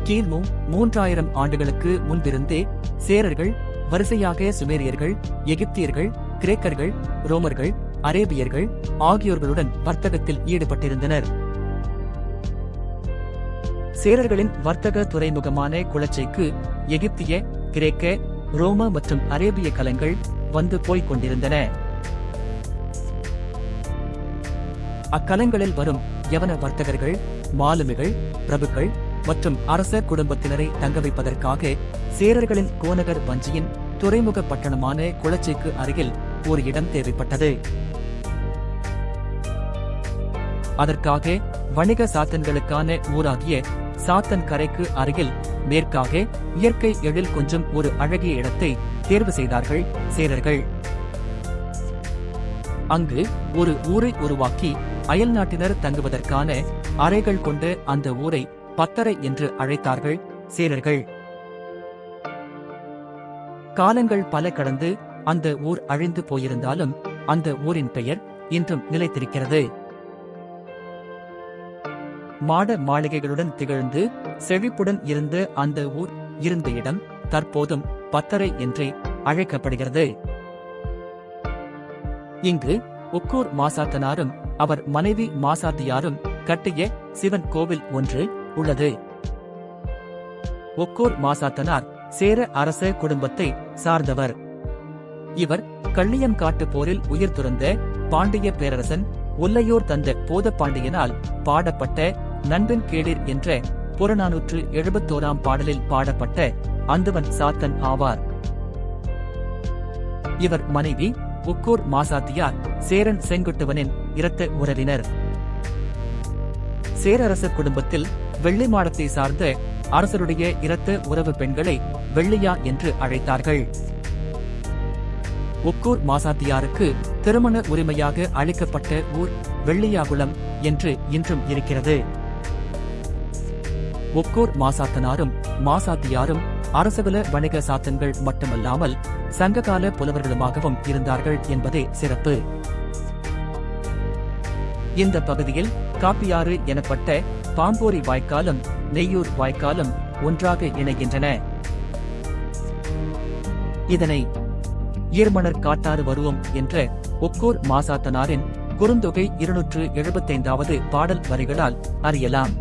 கிமு 3000 ஆண்டுகளுக்கு முன்பிருந்தே சேரர்கள் வரிசையாக சுமேரியர்கள், எகிப்தியர்கள், கிரேக்கர்கள், ரோமர்கள், அரேபியர்கள் ஆகியோர்களுடன் வர்த்தகத்தில் ஈடுபட்டிருந்தனர். சேரர்களின் வர்த்தக துறைமுகமான குளச்சைக்கு எகிப்திய, கிரேக்க, ரோம மற்றும் அரேபிய கலங்கள் வந்து போய்க் கொண்டிருந்தன. அக்கலங்களில் வரும் யவன வர்த்தகர்கள், மாலுமிகள், பிரபுக்கள் மற்றும் அரச குடும்பத்தினரை தங்க வைப்பதற்காக சேரர்களின் கோநகர் வஞ்சியின் துறைமுக பட்டணமான குளச்சைக்கு அருகில் ஒரு இடம் தேவைப்பட்டது. அதற்காக வணிக சாத்தன்களுக்கான ஊராகிய சாத்தன் கரைக்கு அருகில் மேற்காக இயற்கை எழில் கொஞ்சம் ஒரு அழகிய இடத்தை தேர்வு செய்தார்கள் சேரர்கள். அங்கு ஒரு ஊரை உருவாக்கி அயல் நாட்டினர் தங்குவதற்கான அறைகள் கொண்டு அந்த ஊரை பத்தரை என்று அழைத்தார்கள் சேரர்கள். காலங்கள் பல கடந்து அந்த ஊர் அழிந்து போயிருந்தாலும் அந்த ஊரின் பெயர் இன்றும் நிலைத்திருக்கிறது. மாட மாளிகைகளுடன் திகழ்ந்து செழிப்புடன் இருந்த அந்த ஊர் இருந்த இடம் தற்போதும் பத்தரை என்றே அழைக்கப்படுகிறது. இங்கு ஒக்கூர் மாசாத்தனாரும் அவர் மனைவி மாசாத்தியாரும் கட்டிய சிவன் கோவில் ஒன்று உள்ளது. ஒக்கூர் மாசாத்தனார் சேர அரச குடும்பத்தை சார்ந்தவர். இவர் கள்ளியங்காட்டு போரில் உயிர் துறந்த பாண்டிய பேரரசன் ஒல்லையூர் தந்த போத பாண்டியனால் பாடப்பட்ட நண்பன் கேளீர் என்ற புறநானூற்று 71 பாடலில் பாடப்பட்ட அந்துவன் சாத்தன் ஆவார். இவர் மனைவி ஒக்கூர் மாசாத்தியார் சேரன் செங்குட்டுவனின் இரத்த உறவினர். சேரரச குடும்பத்தில் வெள்ளி மாடத்தை சார்ந்த அரசருடைய இரத்த உறவு பெண்களை வெள்ளியா என்று அழைத்தார்கள். ஒக்கூர் மாசாத்தியாருக்கு திருமண உரிமையாக அளிக்கப்பட்ட ஊர் வெள்ளியாகுளம் என்று இன்றும் இருக்கிறது. ஒக்கூர் மாசாத்தனாரும் மாசாத்தியாரும் அரசகுல வணிக சாத்தன்கள் மட்டுமல்லாமல் சங்ககால புலவர்களுமாகவும் இருந்தார்கள் என்பதே சிறப்பு. இந்த பகுதியில் காப்பியாறு எனப்பட்ட பாம்போரி வாய்க்காலும் நெய்யூர் வாய்க்காலும் ஒன்றாக இணைகின்றன. இதனை ஈர்மணர் காட்டாறு வருவோம் என்ற ஒக்கூர் மாசாத்தனாரின் குறுந்தொகை 275வது பாடல் வரிகளால் அறியலாம்.